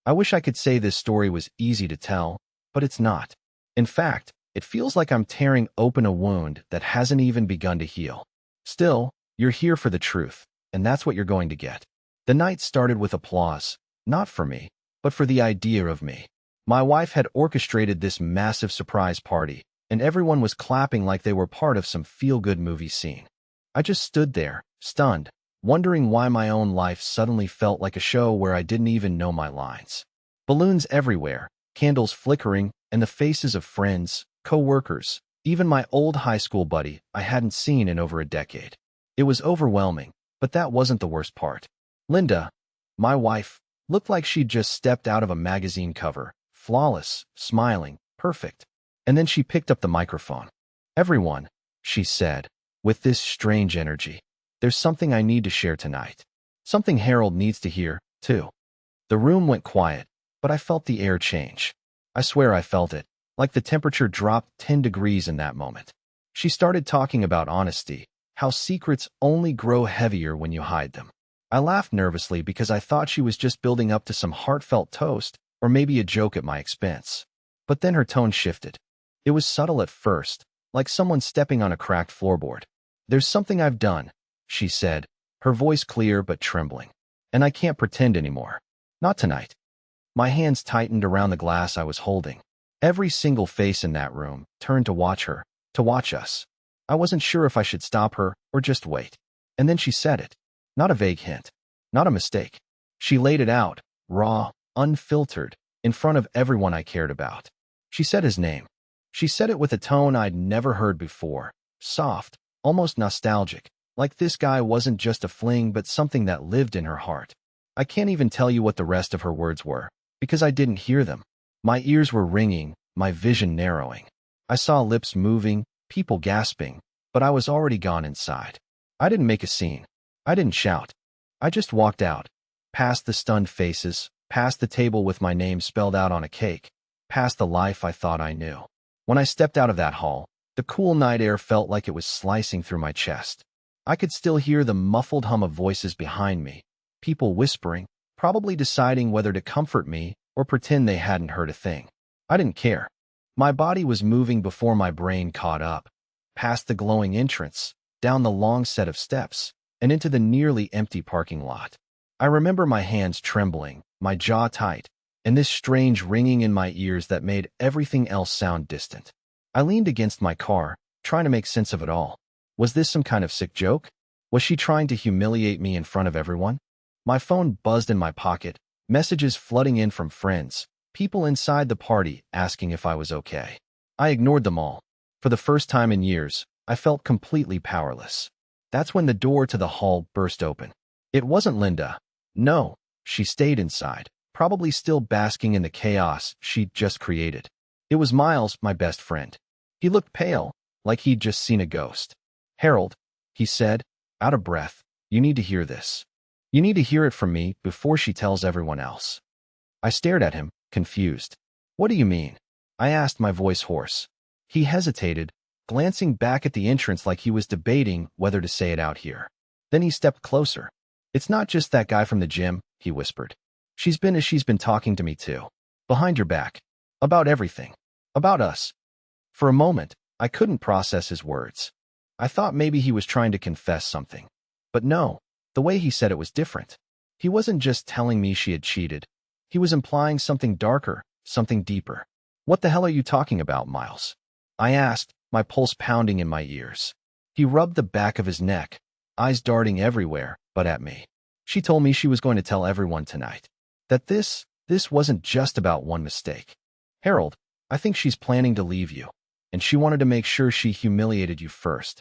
I wish I could say this story was easy to tell, but it's not. In fact, it feels like I'm tearing open a wound that hasn't even begun to heal. Still, you're here for the truth, and that's what you're going to get. The night started with applause, not for me, but for the idea of me. My wife had orchestrated this massive surprise party, and everyone was clapping like they were part of some feel-good movie scene. I just stood there, stunned, wondering why my own life suddenly felt like a show where I didn't even know my lines. Balloons everywhere, candles flickering, and the faces of friends, co-workers, even my old high school buddy I hadn't seen in over a decade. It was overwhelming, but that wasn't the worst part. Linda, my wife, looked like she'd just stepped out of a magazine cover, flawless, smiling, perfect. And then she picked up the microphone. "Everyone," she said, with this strange energy, "there's something I need to share tonight. Something Harold needs to hear, too." The room went quiet, but I felt the air change. I swear I felt it, like the temperature dropped 10 degrees in that moment. She started talking about honesty, how secrets only grow heavier when you hide them. I laughed nervously because I thought she was just building up to some heartfelt toast or maybe a joke at my expense. But then her tone shifted. It was subtle at first, like someone stepping on a cracked floorboard. "There's something I've done," she said, her voice clear but trembling. "And I can't pretend anymore. Not tonight." My hands tightened around the glass I was holding. Every single face in that room turned to watch her, to watch us. I wasn't sure if I should stop her or just wait. And then she said it. Not a vague hint. Not a mistake. She laid it out, raw, unfiltered, in front of everyone I cared about. She said his name. She said it with a tone I'd never heard before, soft, almost nostalgic, like this guy wasn't just a fling but something that lived in her heart. I can't even tell you what the rest of her words were, because I didn't hear them. My ears were ringing, my vision narrowing. I saw lips moving, people gasping, but I was already gone inside. I didn't make a scene. I didn't shout. I just walked out, past the stunned faces, past the table with my name spelled out on a cake, past the life I thought I knew. When I stepped out of that hall, the cool night air felt like it was slicing through my chest. I could still hear the muffled hum of voices behind me, people whispering, probably deciding whether to comfort me or pretend they hadn't heard a thing. I didn't care. My body was moving before my brain caught up, past the glowing entrance, down the long set of steps, and into the nearly empty parking lot. I remember my hands trembling, my jaw tight, and this strange ringing in my ears that made everything else sound distant. I leaned against my car, trying to make sense of it all. Was this some kind of sick joke? Was she trying to humiliate me in front of everyone? My phone buzzed in my pocket, messages flooding in from friends, people inside the party asking if I was okay. I ignored them all. For the first time in years, I felt completely powerless. That's when the door to the hall burst open. It wasn't Linda. No, she stayed inside, probably still basking in the chaos she'd just created. It was Miles, my best friend. He looked pale, like he'd just seen a ghost. "Harold," he said, out of breath, "you need to hear this. You need to hear it from me before she tells everyone else." I stared at him, confused. "What do you mean?" I asked, my voice hoarse. He hesitated, glancing back at the entrance like he was debating whether to say it out here. Then he stepped closer. "It's not just that guy from the gym," he whispered. She's been talking to me too. Behind your back. About everything. About us." For a moment, I couldn't process his words. I thought maybe he was trying to confess something. But no, the way he said it was different. He wasn't just telling me she had cheated. He was implying something darker, something deeper. "What the hell are you talking about, Miles?" I asked, my pulse pounding in my ears. He rubbed the back of his neck, eyes darting everywhere but at me. "She told me she was going to tell everyone tonight. That this wasn't just about one mistake. Harold, I think she's planning to leave you, and she wanted to make sure she humiliated you first."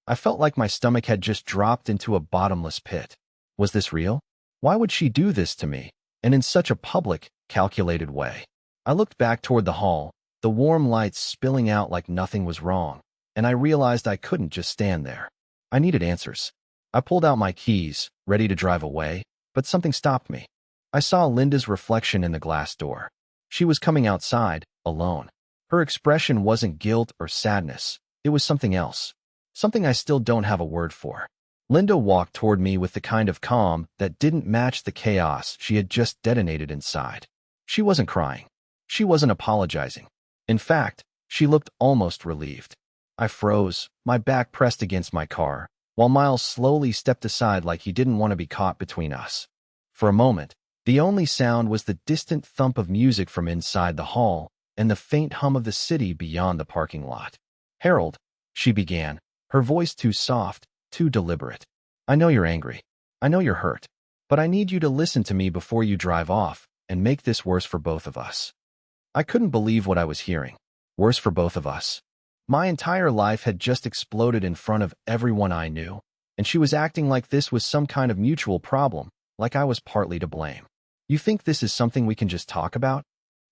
I felt like my stomach had just dropped into a bottomless pit. Was this real? Why would she do this to me, and in such a public, calculated way? I looked back toward the hall, the warm lights spilling out like nothing was wrong, and I realized I couldn't just stand there. I needed answers. I pulled out my keys, ready to drive away, but something stopped me. I saw Linda's reflection in the glass door. She was coming outside, alone. Her expression wasn't guilt or sadness. It was something else. Something I still don't have a word for. Linda walked toward me with the kind of calm that didn't match the chaos she had just detonated inside. She wasn't crying. She wasn't apologizing. In fact, she looked almost relieved. I froze, my back pressed against my car, while Miles slowly stepped aside like he didn't want to be caught between us. For a moment, the only sound was the distant thump of music from inside the hall and the faint hum of the city beyond the parking lot. "Harold," she began, her voice too soft, too deliberate. "I know you're angry. I know you're hurt. But I need you to listen to me before you drive off and make this worse for both of us." I couldn't believe what I was hearing. Worse for both of us. My entire life had just exploded in front of everyone I knew, and she was acting like this was some kind of mutual problem, like I was partly to blame. "You think this is something we can just talk about?"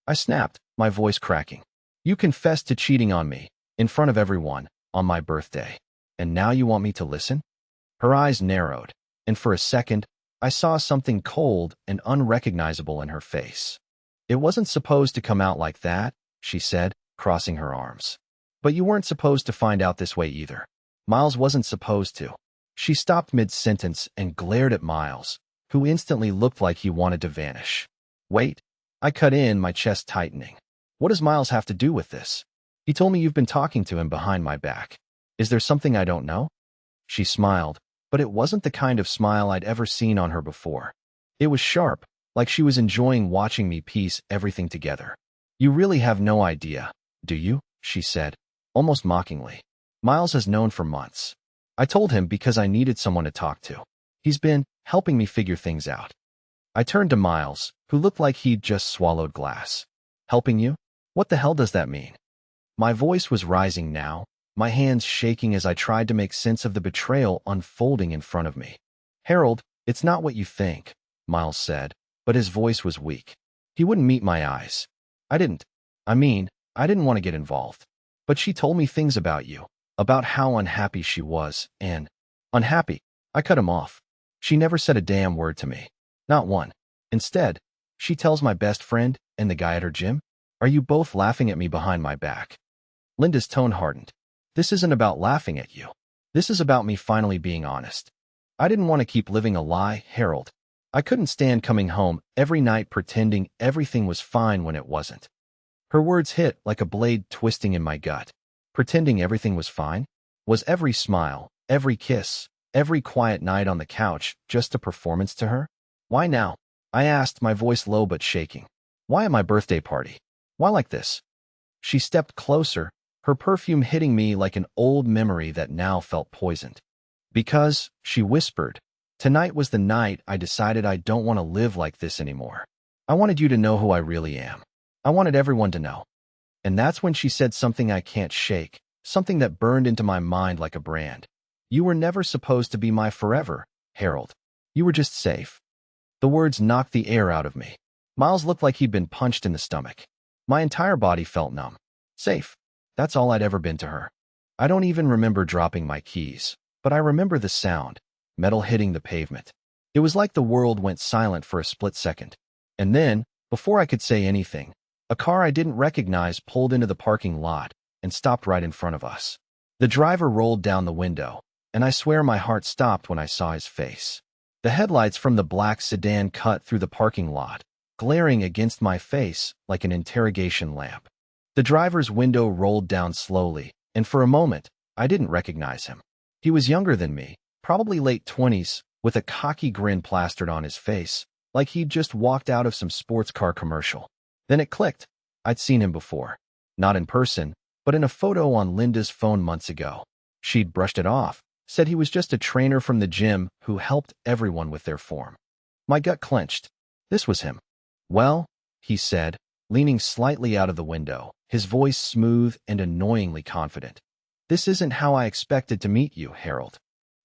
I snapped, my voice cracking. "You confessed to cheating on me, in front of everyone, on my birthday. And now you want me to listen?" Her eyes narrowed, and for a second, I saw something cold and unrecognizable in her face. "It wasn't supposed to come out like that," she said, crossing her arms. "But you weren't supposed to find out this way either. Miles wasn't supposed to." She stopped mid-sentence and glared at Miles, who instantly looked like he wanted to vanish. "Wait," I cut in, my chest tightening. "What does Miles have to do with this? He told me you've been talking to him behind my back. Is there something I don't know?" She smiled, but it wasn't the kind of smile I'd ever seen on her before. It was sharp, like she was enjoying watching me piece everything together. "You really have no idea, do you?" she said, almost mockingly. "Miles has known for months. I told him because I needed someone to talk to. He's been helping me figure things out." I turned to Miles, who looked like he'd just swallowed glass. "Helping you? What the hell does that mean?" My voice was rising now, my hands shaking as I tried to make sense of the betrayal unfolding in front of me. "Harold, it's not what you think," Miles said, but his voice was weak. He wouldn't meet my eyes. I didn't want to get involved. "But she told me things about you, about how unhappy she was, and—" "Unhappy?" I cut him off. "She never said a damn word to me. Not one. Instead, she tells my best friend and the guy at her gym. Are you both laughing at me behind my back?" Linda's tone hardened. "This isn't about laughing at you. This is about me finally being honest. I didn't want to keep living a lie, Harold. I couldn't stand coming home every night pretending everything was fine when it wasn't." Her words hit like a blade twisting in my gut. Pretending everything was fine? Was every smile, every kiss, every quiet night on the couch just a performance to her? "Why now?" I asked, my voice low but shaking. "Why at my birthday party? Why like this?" She stepped closer, her perfume hitting me like an old memory that now felt poisoned. "Because," she whispered, "tonight was the night I decided I don't want to live like this anymore. I wanted you to know who I really am. I wanted everyone to know." And that's when she said something I can't shake, something that burned into my mind like a brand. "You were never supposed to be my forever, Harold. You were just safe." The words knocked the air out of me. Miles looked like he'd been punched in the stomach. My entire body felt numb. Safe. That's all I'd ever been to her. I don't even remember dropping my keys, but I remember the sound, metal hitting the pavement. It was like the world went silent for a split second. And then, before I could say anything, a car I didn't recognize pulled into the parking lot and stopped right in front of us. The driver rolled down the window, and I swear my heart stopped when I saw his face. The headlights from the black sedan cut through the parking lot, glaring against my face like an interrogation lamp. The driver's window rolled down slowly, and for a moment, I didn't recognize him. He was younger than me, probably late 20s, with a cocky grin plastered on his face, like he'd just walked out of some sports car commercial. Then it clicked. I'd seen him before. Not in person, but in a photo on Linda's phone months ago. She'd brushed it off, said he was just a trainer from the gym who helped everyone with their form. My gut clenched. This was him. "Well," he said, leaning slightly out of the window, his voice smooth and annoyingly confident. "This isn't how I expected to meet you, Harold."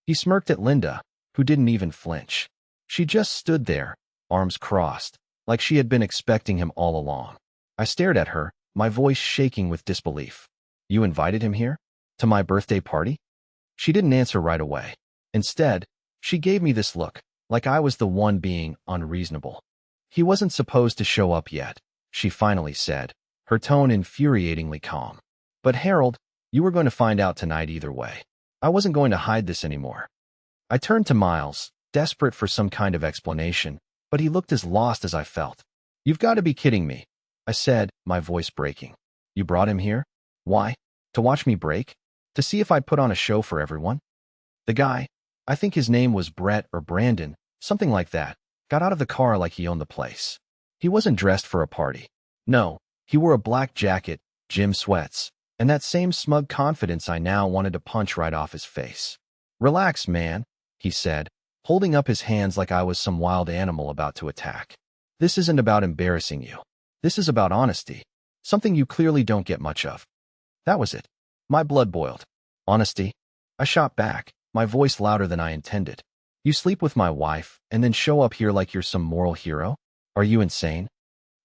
He smirked at Linda, who didn't even flinch. She just stood there, arms crossed, like she had been expecting him all along. I stared at her, my voice shaking with disbelief. "You invited him here? To my birthday party?" She didn't answer right away. Instead, she gave me this look, like I was the one being unreasonable. "He wasn't supposed to show up yet," she finally said, her tone infuriatingly calm. "But Harold, you were going to find out tonight either way. I wasn't going to hide this anymore." I turned to Miles, desperate for some kind of explanation, but he looked as lost as I felt. You've got to be kidding me, I said, my voice breaking. You brought him here? Why? To watch me break? To see if I'd put on a show for everyone? The guy, I think his name was Brett or Brandon, something like that, got out of the car like he owned the place. He wasn't dressed for a party. No, he wore a black jacket, gym sweats, and that same smug confidence I now wanted to punch right off his face. Relax, man, he said, holding up his hands like I was some wild animal about to attack. This isn't about embarrassing you. This is about honesty, something you clearly don't get much of. That was it. My blood boiled. Honesty? I shot back, my voice louder than I intended. You sleep with my wife and then show up here like you're some moral hero? Are you insane?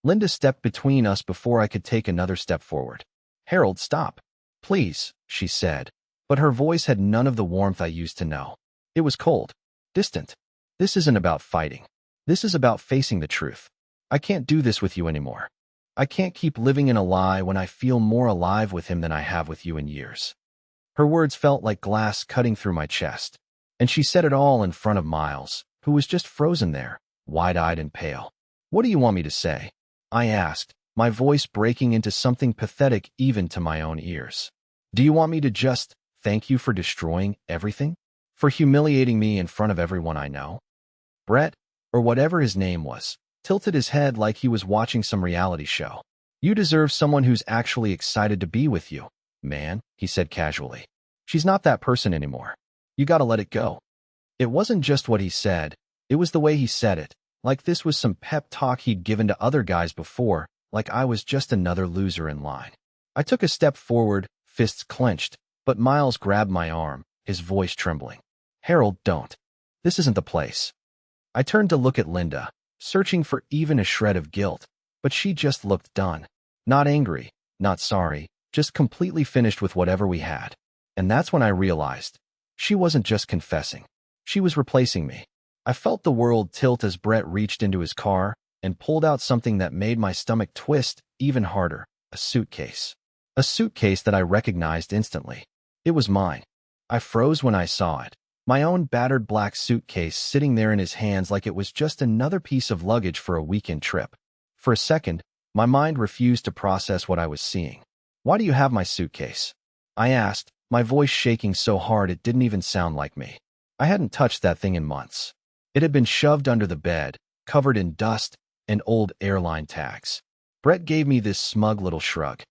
Linda stepped between us before I could take another step forward. Harold, stop. Please, she said, but her voice had none of the warmth I used to know. It was cold, distant. This isn't about fighting. This is about facing the truth. I can't do this with you anymore. I can't keep living in a lie when I feel more alive with him than I have with you in years. Her words felt like glass cutting through my chest, and she said it all in front of Miles, who was just frozen there, wide-eyed and pale. What do you want me to say? I asked, my voice breaking into something pathetic even to my own ears. Do you want me to just thank you for destroying everything? For humiliating me in front of everyone I know? Brett, or whatever his name was, tilted his head like he was watching some reality show. You deserve someone who's actually excited to be with you, man, he said casually. She's not that person anymore. You gotta let it go. It wasn't just what he said, it was the way he said it, like this was some pep talk he'd given to other guys before, like I was just another loser in line. I took a step forward, fists clenched, but Miles grabbed my arm, his voice trembling. Harold, don't. This isn't the place. I turned to look at Linda, searching for even a shred of guilt, but she just looked done. Not angry, not sorry, just completely finished with whatever we had. And that's when I realized. She wasn't just confessing. She was replacing me. I felt the world tilt as Brett reached into his car and pulled out something that made my stomach twist even harder, a suitcase. A suitcase that I recognized instantly. It was mine. I froze when I saw it. My own battered black suitcase sitting there in his hands like it was just another piece of luggage for a weekend trip. For a second, my mind refused to process what I was seeing. Why do you have my suitcase? I asked, my voice shaking so hard it didn't even sound like me. I hadn't touched that thing in months. It had been shoved under the bed, covered in dust and old airline tags. Brett gave me this smug little shrug.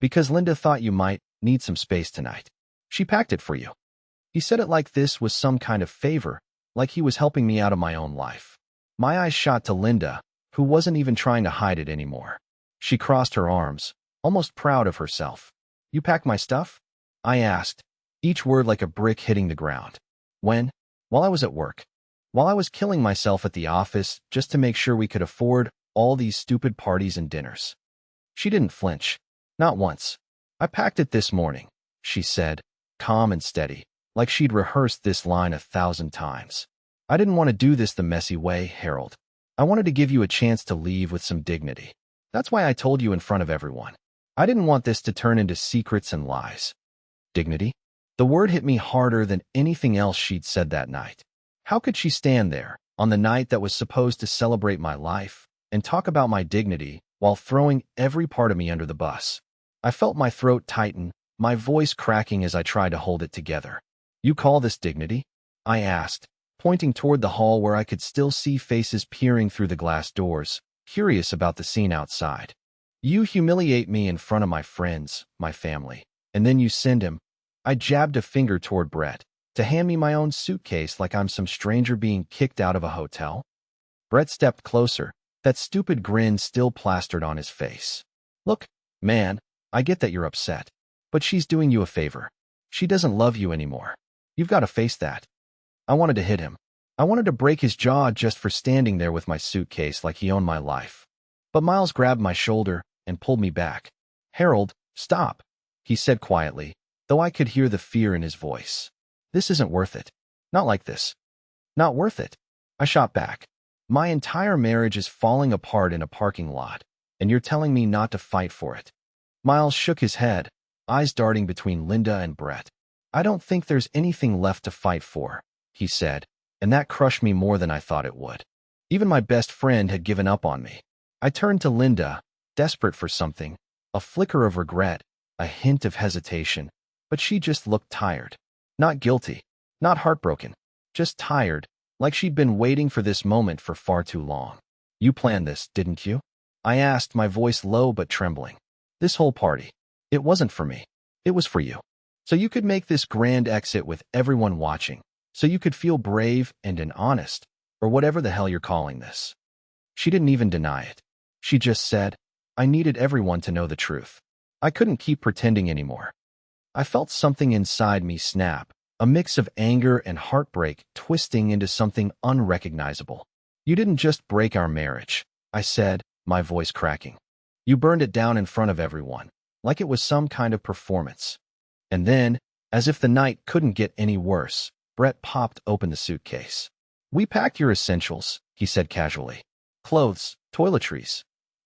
Because Linda thought you might need some space tonight. She packed it for you. He said it like this was some kind of favor, like he was helping me out of my own life. My eyes shot to Linda, who wasn't even trying to hide it anymore. She crossed her arms, almost proud of herself. You packed my stuff? I asked, each word like a brick hitting the ground. When? While I was at work. While I was killing myself at the office just to make sure we could afford all these stupid parties and dinners. She didn't flinch. Not once. I packed it this morning, she said, calm and steady, like she'd rehearsed this line 1,000 times. I didn't want to do this the messy way, Harold. I wanted to give you a chance to leave with some dignity. That's why I told you in front of everyone. I didn't want this to turn into secrets and lies. Dignity? The word hit me harder than anything else she'd said that night. How could she stand there, on the night that was supposed to celebrate my life, and talk about my dignity while throwing every part of me under the bus? I felt my throat tighten, my voice cracking as I tried to hold it together. You call this dignity? I asked, pointing toward the hall where I could still see faces peering through the glass doors, curious about the scene outside. You humiliate me in front of my friends, my family, and then you send him. I jabbed a finger toward Brett, to hand me my own suitcase like I'm some stranger being kicked out of a hotel. Brett stepped closer, that stupid grin still plastered on his face. Look, man, I get that you're upset, but she's doing you a favor. She doesn't love you anymore. You've got to face that. I wanted to hit him. I wanted to break his jaw just for standing there with my suitcase like he owned my life. But Miles grabbed my shoulder and pulled me back. Harold, stop, he said quietly, though I could hear the fear in his voice. This isn't worth it. Not like this. Not worth it. I shot back. My entire marriage is falling apart in a parking lot, and you're telling me not to fight for it. Miles shook his head, eyes darting between Linda and Brett. I don't think there's anything left to fight for, he said, and that crushed me more than I thought it would. Even my best friend had given up on me. I turned to Linda, desperate for something, a flicker of regret, a hint of hesitation, but she just looked tired. Not guilty, not heartbroken, just tired, like she'd been waiting for this moment for far too long. You planned this, didn't you? I asked, my voice low but trembling. This whole party. It wasn't for me. It was for you. So you could make this grand exit with everyone watching. So you could feel brave and honest, or whatever the hell you're calling this. She didn't even deny it. She just said, I needed everyone to know the truth. I couldn't keep pretending anymore. I felt something inside me snap, a mix of anger and heartbreak twisting into something unrecognizable. You didn't just break our marriage, I said, my voice cracking. You burned it down in front of everyone, like it was some kind of performance. And then, as if the night couldn't get any worse, Brett popped open the suitcase. We packed your essentials, he said casually. Clothes, toiletries.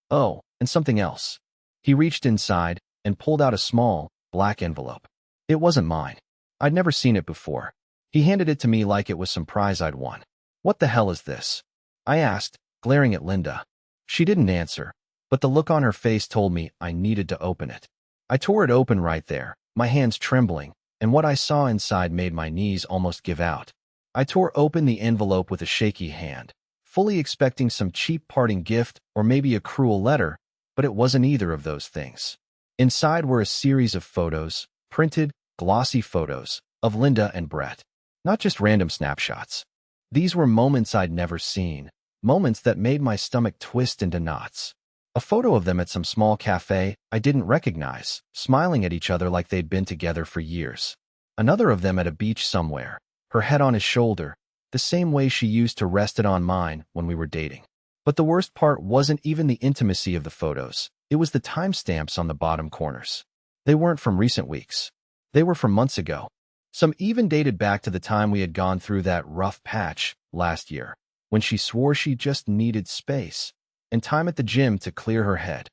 Oh, and something else. He reached inside and pulled out a small, black envelope. It wasn't mine. I'd never seen it before. He handed it to me like it was some prize I'd won. What the hell is this? I asked, glaring at Linda. She didn't answer, but the look on her face told me I needed to open it. I tore it open right there, my hands trembling, and what I saw inside made my knees almost give out. I tore open the envelope with a shaky hand, fully expecting some cheap parting gift or maybe a cruel letter, but it wasn't either of those things. Inside were a series of photos, printed, glossy photos, of Linda and Brett. Not just random snapshots. These were moments I'd never seen, moments that made my stomach twist into knots. A photo of them at some small cafe I didn't recognize, smiling at each other like they'd been together for years. Another of them at a beach somewhere, her head on his shoulder, the same way she used to rest it on mine when we were dating. But the worst part wasn't even the intimacy of the photos. It was the timestamps on the bottom corners. They weren't from recent weeks. They were from months ago. Some even dated back to the time we had gone through that rough patch last year, when she swore she just needed space and time at the gym to clear her head.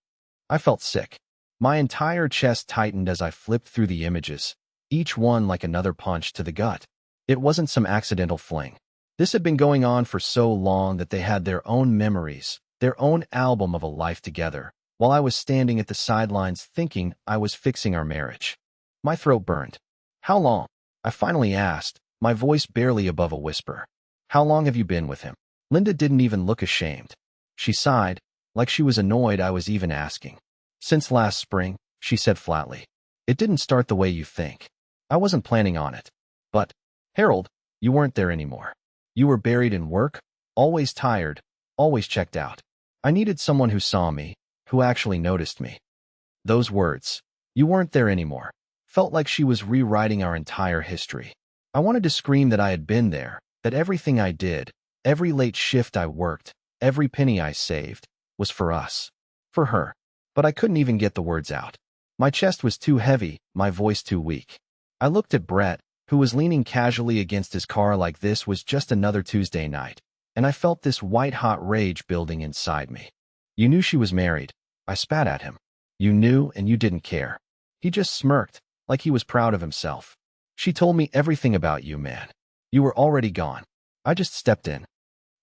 I felt sick. My entire chest tightened as I flipped through the images, each one like another punch to the gut. It wasn't some accidental fling. This had been going on for so long that they had their own memories, their own album of a life together, while I was standing at the sidelines thinking I was fixing our marriage. My throat burned. How long? I finally asked, my voice barely above a whisper. How long have you been with him? Linda didn't even look ashamed. She sighed, like she was annoyed I was even asking. Since last spring, she said flatly. It didn't start the way you think. I wasn't planning on it. But, Harold, you weren't there anymore. You were buried in work, always tired, always checked out. I needed someone who saw me, who actually noticed me. Those words, you weren't there anymore, felt like she was rewriting our entire history. I wanted to scream that I had been there, that everything I did, every late shift I worked, every penny I saved, was for us. For her. But I couldn't even get the words out. My chest was too heavy, my voice too weak. I looked at Brett, who was leaning casually against his car like this was just another Tuesday night, and I felt this white-hot rage building inside me. You knew she was married. I spat at him. You knew and you didn't care. He just smirked, like he was proud of himself. She told me everything about you, man. You were already gone. I just stepped in.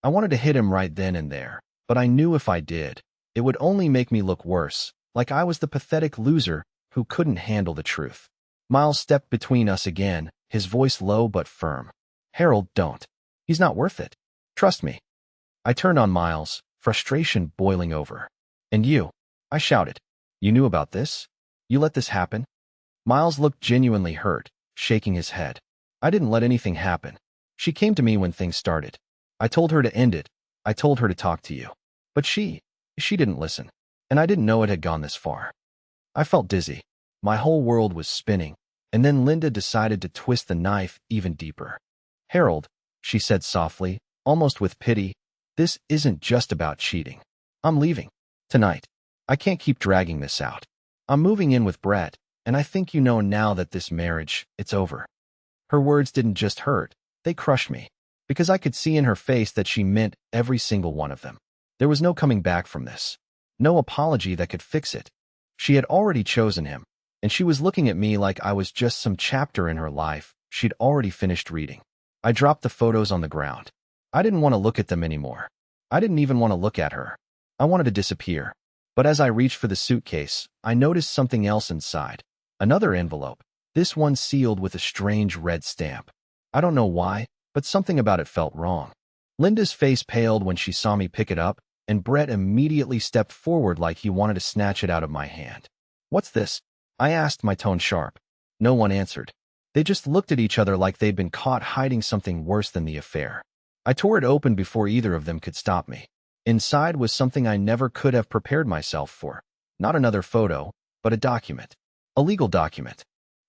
I wanted to hit him right then and there, but I knew if I did, it would only make me look worse, like I was the pathetic loser who couldn't handle the truth. Miles stepped between us again, his voice low but firm. Harold, don't. He's not worth it. Trust me. I turned on Miles, frustration boiling over. And you? I shouted. You knew about this? You let this happen? Miles looked genuinely hurt, shaking his head. I didn't let anything happen. She came to me when things started. I told her to end it. I told her to talk to you. But she didn't listen. And I didn't know it had gone this far. I felt dizzy. My whole world was spinning. And then Linda decided to twist the knife even deeper. Harold, she said softly, almost with pity, this isn't just about cheating. I'm leaving. Tonight. I can't keep dragging this out. I'm moving in with Brett, and I think you know now that this marriage, it's over. Her words didn't just hurt. They crushed me. Because I could see in her face that she meant every single one of them. There was no coming back from this. No apology that could fix it. She had already chosen him, and she was looking at me like I was just some chapter in her life she'd already finished reading. I dropped the photos on the ground. I didn't want to look at them anymore. I didn't even want to look at her. I wanted to disappear. But as I reached for the suitcase, I noticed something else inside. Another envelope, this one sealed with a strange red stamp. I don't know why, but something about it felt wrong. Linda's face paled when she saw me pick it up, and Brett immediately stepped forward like he wanted to snatch it out of my hand. "What's this?" I asked, my tone sharp. No one answered. They just looked at each other like they'd been caught hiding something worse than the affair. I tore it open before either of them could stop me. Inside was something I never could have prepared myself for. Not another photo, but a document. A legal document.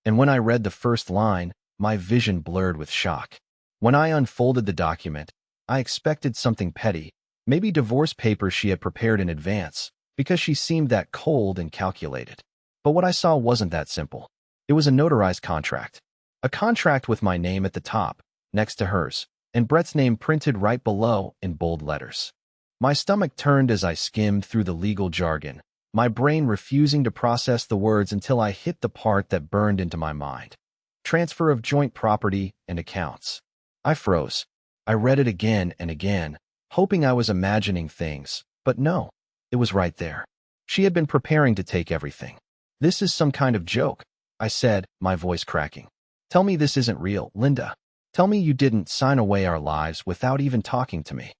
And when I read the first line, my vision blurred with shock. When I unfolded the document, I expected something petty, maybe divorce papers she had prepared in advance, because she seemed that cold and calculated. But what I saw wasn't that simple. It was a notarized contract. A contract with my name at the top, next to hers, and Brett's name printed right below in bold letters. My stomach turned as I skimmed through the legal jargon, my brain refusing to process the words until I hit the part that burned into my mind. Transfer of joint property and accounts. I froze. I read it again and again, hoping I was imagining things, but no, it was right there. She had been preparing to take everything. "This is some kind of joke," I said, my voice cracking. "Tell me this isn't real, Linda. Tell me you didn't sign away our lives without even talking to me."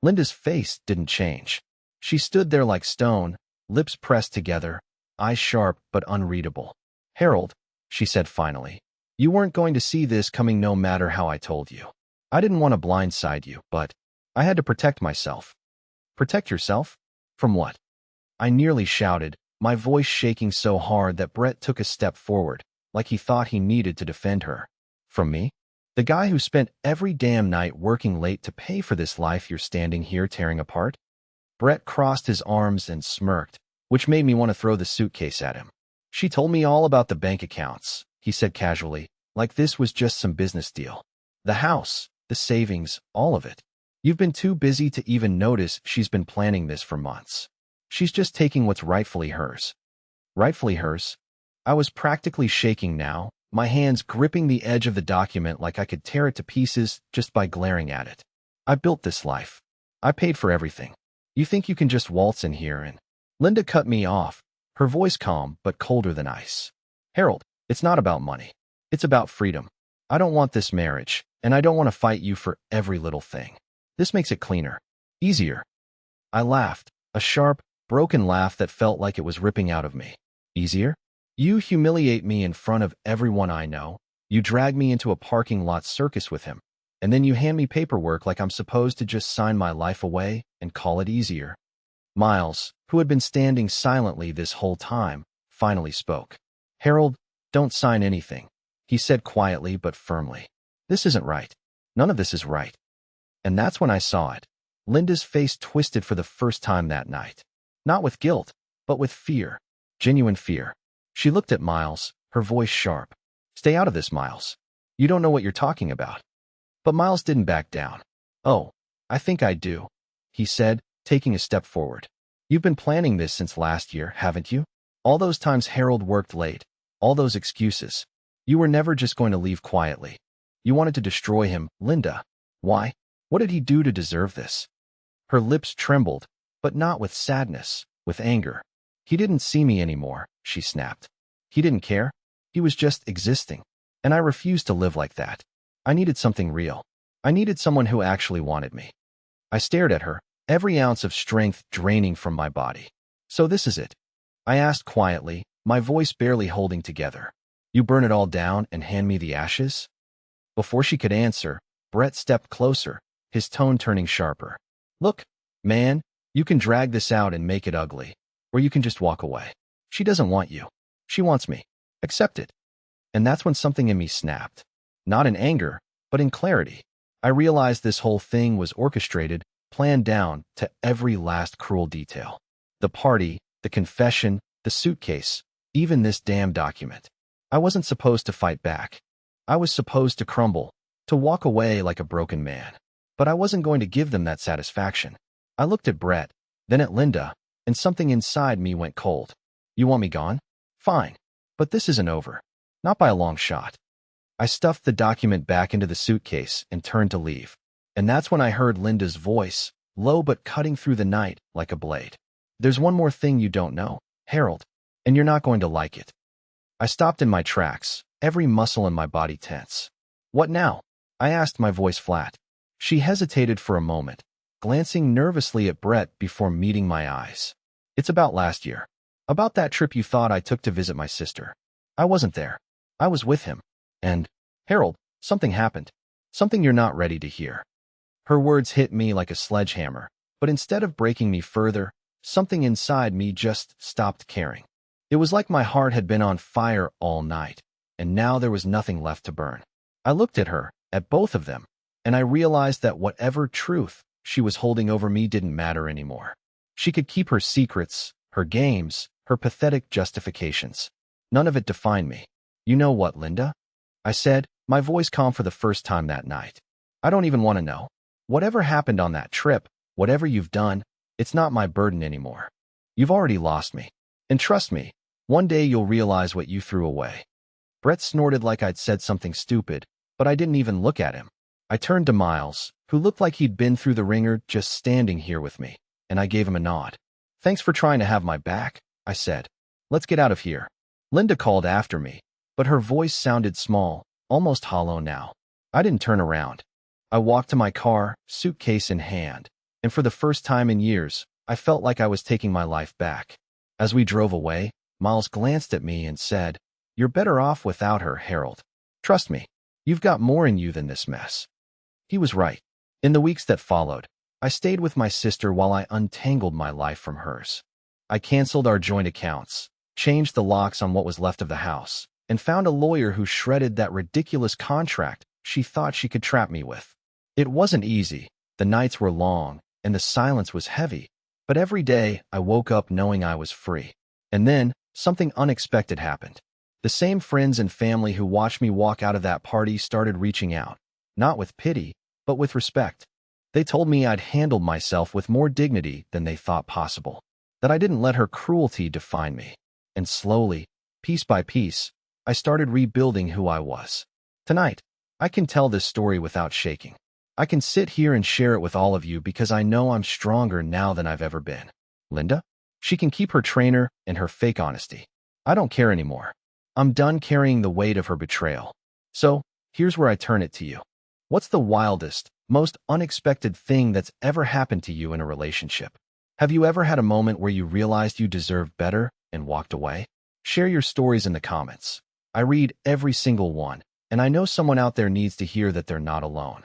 Linda's face didn't change. She stood there like stone, lips pressed together, eyes sharp but unreadable. "Harold," she said finally, "you weren't going to see this coming no matter how I told you. I didn't want to blindside you, but I had to protect myself." "Protect yourself? From what?" I nearly shouted, my voice shaking so hard that Brett took a step forward, like he thought he needed to defend her. "From me? The guy who spent every damn night working late to pay for this life you're standing here tearing apart?" Brett crossed his arms and smirked, which made me want to throw the suitcase at him. "She told me all about the bank accounts," he said casually, like this was just some business deal. "The house, the savings, all of it. You've been too busy to even notice she's been planning this for months. She's just taking what's rightfully hers." Rightfully hers? I was practically shaking now, my hands gripping the edge of the document like I could tear it to pieces just by glaring at it. "I built this life. I paid for everything. You think you can just waltz in here and—" Linda cut me off, her voice calm but colder than ice. "Harold, it's not about money. It's about freedom. I don't want this marriage, and I don't want to fight you for every little thing. This makes it cleaner. Easier." I laughed, a sharp, broken laugh that felt like it was ripping out of me. "Easier? You humiliate me in front of everyone I know. You drag me into a parking lot circus with him. And then you hand me paperwork like I'm supposed to just sign my life away and call it easier." Miles, who had been standing silently this whole time, finally spoke. "Harold, don't sign anything," he said quietly but firmly. "This isn't right. None of this is right." And that's when I saw it. Linda's face twisted for the first time that night. Not with guilt, but with fear. Genuine fear. She looked at Miles, her voice sharp. "Stay out of this, Miles. You don't know what you're talking about." But Miles didn't back down. "Oh, I think I do," he said, taking a step forward. "You've been planning this since last year, haven't you? All those times Harold worked late, all those excuses. You were never just going to leave quietly. You wanted to destroy him, Linda. Why? What did he do to deserve this?" Her lips trembled, but not with sadness, with anger. "He didn't see me anymore," she snapped. "He didn't care. He was just existing. And I refused to live like that. I needed something real. I needed someone who actually wanted me." I stared at her, every ounce of strength draining from my body. "So this is it?" I asked quietly, my voice barely holding together. "You burn it all down and hand me the ashes?" Before she could answer, Brett stepped closer, his tone turning sharper. "Look, man, you can drag this out and make it ugly, or you can just walk away. She doesn't want you. She wants me. Accept it." And that's when something in me snapped. Not in anger, but in clarity. I realized this whole thing was orchestrated, planned down to every last cruel detail. The party, the confession, the suitcase, even this damn document. I wasn't supposed to fight back. I was supposed to crumble, to walk away like a broken man. But I wasn't going to give them that satisfaction. I looked at Brett, then at Linda, and something inside me went cold. "You want me gone? Fine. But this isn't over. Not by a long shot." I stuffed the document back into the suitcase and turned to leave. And that's when I heard Linda's voice, low but cutting through the night like a blade. There's one more thing you don't know, Harold, and you're not going to like it. I stopped in my tracks, every muscle in my body tense. What now? I asked, my voice flat. She hesitated for a moment, glancing nervously at Brett before meeting my eyes. It's about last year. About that trip you thought I took to visit my sister. I wasn't there. I was with him. And, Harold, something happened. Something you're not ready to hear. Her words hit me like a sledgehammer, but instead of breaking me further, something inside me just stopped caring. It was like my heart had been on fire all night, and now there was nothing left to burn. I looked at her, at both of them, and I realized that whatever truth she was holding over me didn't matter anymore. She could keep her secrets, her games, her pathetic justifications. None of it defined me. You know what, Linda? I said, my voice calm for the first time that night. I don't even want to know. Whatever happened on that trip, whatever you've done, it's not my burden anymore. You've already lost me. And trust me, one day you'll realize what you threw away. Brett snorted like I'd said something stupid, but I didn't even look at him. I turned to Miles, who looked like he'd been through the ringer just standing here with me, and I gave him a nod. Thanks for trying to have my back, I said. Let's get out of here. Linda called after me, but her voice sounded small, almost hollow now. I didn't turn around. I walked to my car, suitcase in hand, and for the first time in years, I felt like I was taking my life back. As we drove away, Miles glanced at me and said, "You're better off without her, Harold. Trust me, you've got more in you than this mess." He was right. In the weeks that followed, I stayed with my sister while I untangled my life from hers. I canceled our joint accounts, changed the locks on what was left of the house, and found a lawyer who shredded that ridiculous contract she thought she could trap me with. It wasn't easy, the nights were long, and the silence was heavy, but every day I woke up knowing I was free. And then, something unexpected happened. The same friends and family who watched me walk out of that party started reaching out, not with pity, but with respect. They told me I'd handled myself with more dignity than they thought possible, that I didn't let her cruelty define me. And slowly, piece by piece, I started rebuilding who I was. Tonight, I can tell this story without shaking. I can sit here and share it with all of you because I know I'm stronger now than I've ever been. Linda? She can keep her trainer and her fake honesty. I don't care anymore. I'm done carrying the weight of her betrayal. So, here's where I turn it to you. What's the wildest, most unexpected thing that's ever happened to you in a relationship? Have you ever had a moment where you realized you deserved better and walked away? Share your stories in the comments. I read every single one, and I know someone out there needs to hear that they're not alone.